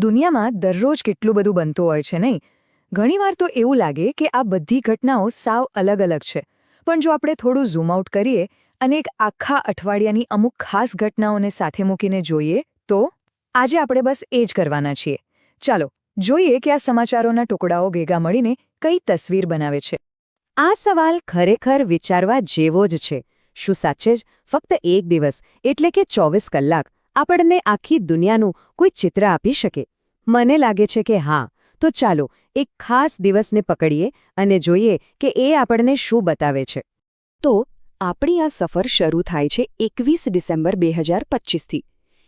દુનિયામાં દરરોજ કેટલું બધું બનતું હોય છે નહીં? ઘણીવાર તો એવું લાગે કે આ બધી ઘટનાઓ સાવ અલગ અલગ છે. પણ જો આપણે થોડું ઝૂમ આઉટ કરીએ અને એક આખા અઠવાડિયાની અમુક ખાસ ઘટનાઓને સાથે મૂકીને જોઈએ તો આજે આપણે બસ એ જ કરવાના છીએ. ચાલો જોઈએ કે આ સમાચારોના ટુકડાઓ ભેગા મળીને કઈ તસવીર બનાવે છે. આ સવાલ ખરેખર વિચારવા જેવો જ છે. શું સાચે જ ફક્ત એક દિવસ એટલે કે 24 કલાક આપણને આખી દુનિયાનું કોઈ ચિત્ર આપી શકે? મને લાગે છે કે હા. તો ચાલો એક ખાસ દિવસને પકડીએ અને જોઈએ કે એ આપણને શું બતાવે છે. તો આપણી આ સફર શરૂ થાય છે 21 ડિસેમ્બર 2025થી.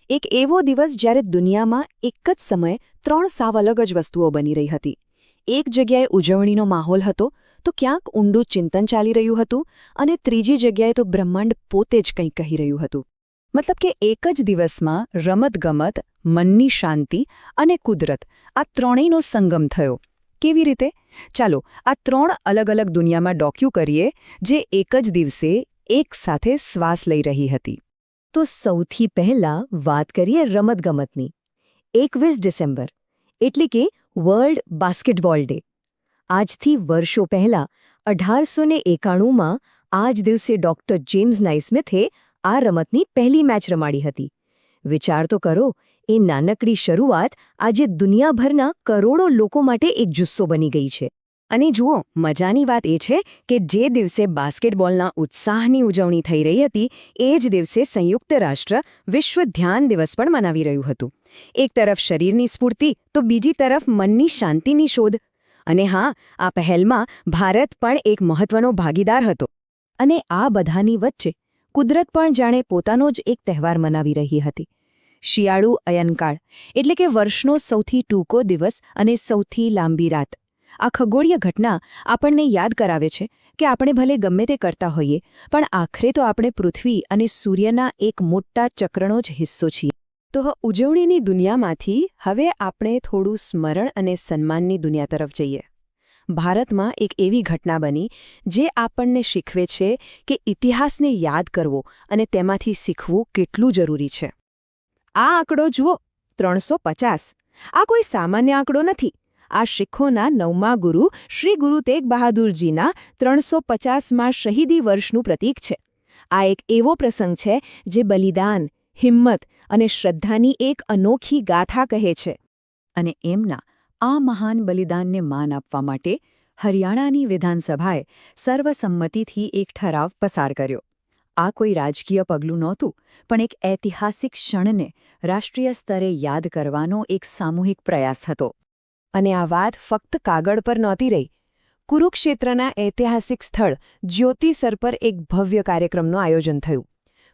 એક એવો દિવસ જ્યારે દુનિયામાં એક જ સમયે 3 સાવ અલગ જ વસ્તુઓ બની રહી હતી. એક જગ્યાએ ઉજવણીનો માહોલ હતો તો ક્યાંક ઊંડું ચિંતન ચાલી રહ્યું હતું અને ત્રીજી જગ્યાએ તો બ્રહ્માંડ પોતે જ કંઈક કહી રહ્યું હતું. મતલબ કે એક જ દિવસમાં રમતગમત, મનની શાંતિ અને કુદરત આ ત્રણેયનો સંગમ થયો. કેવી રીતે? ચાલો આ 3 અલગ અલગ દુનિયામાં ડોક્યુ કરીએ જે એક જ દિવસે એક સાથે શ્વાસ લઈ રહી હતી. તો સૌથી પહેલાં વાત કરીએ રમતગમતની. 21 ડિસેમ્બર એટલે કે વર્લ્ડ બાસ્કેટબોલ ડે. આજથી વર્ષો પહેલાં 1891માં આ જ દિવસે ડૉક્ટર જેમ્સ નાઇસ્મિથે આ રમતની પહેલી મેચ રમાડી હતી. વિચાર તો કરો, એ નાનકડી શરૂઆત આજે દુનિયાભરના કરોડો લોકો માટે એક જુસ્સો બની ગઈ છે. અને જુઓ, મજાની વાત એ છે કે જે દિવસે બાસ્કેટબોલના ઉત્સાહની ઉજવણી થઈ રહી હતી એ જ દિવસે સંયુક્ત રાષ્ટ્ર વિશ્વ ધ્યાન દિવસ પણ મનાવી રહ્યું હતું. એક તરફ શરીરની સ્ફૂર્તિ તો બીજી તરફ મનની શાંતિની શોધ. અને હા, આ પહેલમાં ભારત પણ એક મહત્વનો ભાગીદાર હતો. અને આ બધાની વચ્ચે કુદરત પણ જાણે પોતાનો જ એક તહેવાર મનાવી રહી હતી. શિયાળુ અયનકાળ એટલે કે વર્ષનો સૌથી ટૂંકો દિવસ અને સૌથી લાંબી રાત. આ ખગોળીય ઘટના આપણને યાદ કરાવે છે કે આપણે ભલે ગમે તે કરતા હોઈએ પણ આખરે તો આપણે પૃથ્વી અને સૂર્યના એક મોટા ચક્રનો જ હિસ્સો છીએ. તો ઉજવણીની દુનિયામાંથી હવે આપણે થોડું સ્મરણ અને સન્માનની દુનિયા તરફ જઈએ. ભારતમાં એક એવી ઘટના બની જે આપણને શીખવે છે કે ઇતિહાસને યાદ કરવો અને તેમાંથી શીખવું કેટલું જરૂરી છે. આ આંકડો જુઓ, 350. આ કોઈ સામાન્ય આંકડો નથી. આ શીખોના 9મા ગુરુ શ્રી ગુરુ તેગ બહાદુરજીના 350માં શહીદી વર્ષનું પ્રતીક છે. આ એક એવો પ્રસંગ છે જે બલિદાન, હિંમત અને શ્રદ્ધાની એક અનોખી ગાથા કહે છે. અને એમના આ મહાન બલિદાનને માન આપવા માટે હરિયાણાની વિધાનસભાએ સર્વસંમતિથી એક ઠરાવ પસાર કર્યો. આ કોઈ રાજકીય પગલું નહોતું, પણ એક ઐતિહાસિક ક્ષણને રાષ્ટ્રીય સ્તરે યાદ કરવાનો એક સામૂહિક પ્રયાસ હતો. અને આ વાત ફક્ત કાગળ પર નહોતી રહી. કુરુક્ષેત્રના ઐતિહાસિક સ્થળ જ્યોતિસર પર એક ભવ્ય કાર્યક્રમનું આયોજન થયું.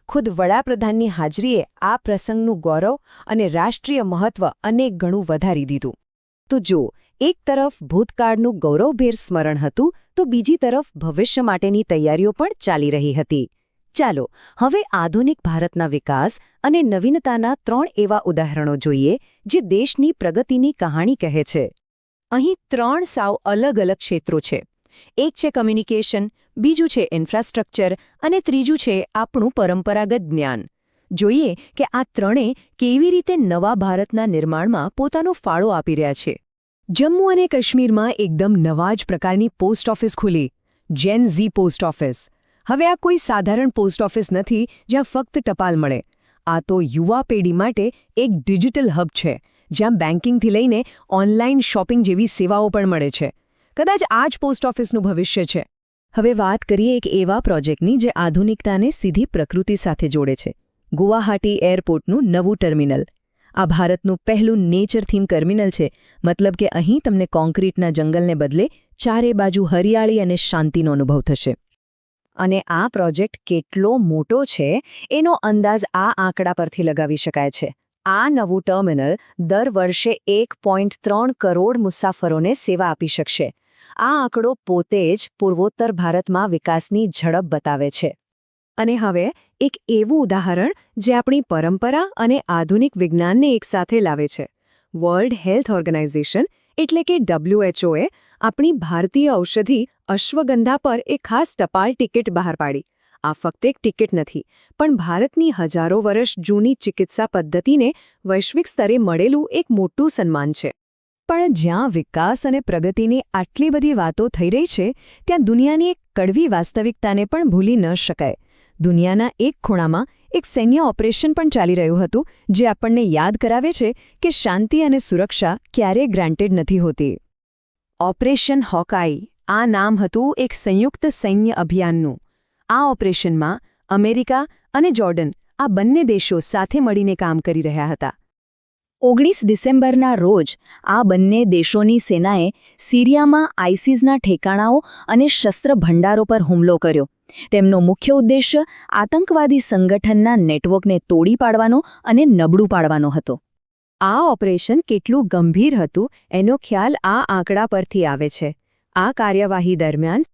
ખુદ વડાપ્રધાનની હાજરીએ આ પ્રસંગનું ગૌરવ અને રાષ્ટ્રીય મહત્વ અનેક ગણું વધારી દીધું. તો જો એક તરફ ભૂતકાળનું ગૌરવભેર સ્મરણ હતું તો બીજી તરફ ભવિષ્ય માટેની તૈયારીઓ પણ ચાલી રહી હતી. ચાલો હવે આધુનિક ભારતના વિકાસ અને નવીનતાના 3 એવા ઉદાહરણો જોઈએ જે દેશની પ્રગતિની કહાણી કહે છે. અહીં 3 સાવ અલગ અલગ ક્ષેત્રો છે. એક છે કમ્યુનિકેશન, બીજું છે ઇન્ફ્રાસ્ટ્રક્ચર અને ત્રીજું છે આપણું પરંપરાગત જ્ઞાન. જોઈએ કે આ ત્રણે કેવી રીતે નવા ભારતના નિર્માણમાં પોતાનો ફાળો આપી રહ્યા છે. જમ્મુ અને કાશ્મીરમાં એકદમ નવા જ પ્રકારની પોસ્ટ ઓફિસ ખુલી, જેન ઝી પોસ્ટ ઓફિસ. હવે આ કોઈ સાધારણ પોસ્ટ ઓફિસ નથી જ્યાં ફક્ત ટપાલ મળે. આ તો યુવા પેઢી માટે એક ડિજિટલ હબ છે જ્યાં બેન્કિંગથી લઈને ઓનલાઈન શોપિંગ જેવી સેવાઓ પણ મળે છે. કદાચ આ જ પોસ્ટ ઓફિસનું ભવિષ્ય છે. હવે વાત કરીએ એક એવા પ્રોજેક્ટની જે આધુનિકતાને સીધી પ્રકૃતિ સાથે જોડે છે. ગુવાહાટી એરપોર્ટનું નવું ટર્મિનલ. આ ભારતનું પહેલું નેચર થીમ ટર્મિનલ છે. મતલબ કે અહીં તમને કોન્ક્રીટના જંગલને બદલે ચારે બાજુ હરિયાળી અને શાંતિનો અનુભવ થશે. અને આ પ્રોજેક્ટ કેટલો મોટો છે એનો અંદાજ આ આંકડા પરથી લગાવી શકાય છે. આ નવું ટર્મિનલ દર વર્ષે 1.3 કરોડ મુસાફરોને સેવા આપી શકશે. આ આંકડો પોતે જ પૂર્વોત્તર ભારતમાં વિકાસની ઝડપ બતાવે છે. અને હવે એક એવું ઉદાહરણ જે આપણી પરંપરા અને આધુનિક વિજ્ઞાનને એકસાથે લાવે છે. વર્લ્ડ હેલ્થ ઓર્ગેનાઇઝેશન એટલે કે WHOએ આપણી ભારતીય ઔષધિ અશ્વગંધા પર એક ખાસ ટપાલ ટિકિટ બહાર પાડી. આ ફક્ત એક ટિકિટ નથી, પણ ભારતની હજારો વર્ષ જૂની ચિકિત્સા પદ્ધતિને વૈશ્વિક સ્તરે મળેલું એક મોટું સન્માન છે. પણ જ્યાં વિકાસ અને પ્રગતિની આટલી બધી વાતો થઈ રહી છે, ત્યાં દુનિયાની એક કડવી વાસ્તવિકતાને પણ ભૂલી ન શકાય. દુનિયાના એક ખૂણામાં એક સૈન્ય ઓપરેશન પણ ચાલી રહ્યું હતું, જે આપણને યાદ કરાવે છે કે શાંતિ અને સુરક્ષા ક્યારેય ગ્રાન્ટેડ નથી હોતી. ઓપરેશન હોકાઈ આ નામ હતું એક સંયુક્ત સૈન્ય અભિયાનનું. આ ઓપરેશનમાં અમેરિકા અને જોર્ડન આ બંને દેશો સાથે મળીને કામ કરી રહ્યા હતા. 19 ડિસેમ્બરના રોજ આ બંને દેશોની સેનાએ સિરિયામાં આઈસિસના ઠેકાણાઓ અને શસ્ત્ર ભંડારો પર હુમલો કર્યો. તેમનો મુખ્ય ઉદ્દેશ્ય આતંકવાદી સંગઠનના નેટવર્કને તોડી પાડવાનો અને નબળું પાડવાનો હતો. આ ઓપરેશન કેટલું ગંભીર હતું એનો ખ્યાલ આ આંકડા પરથી આવે છે. આ કાર્યવાહી દરમિયાન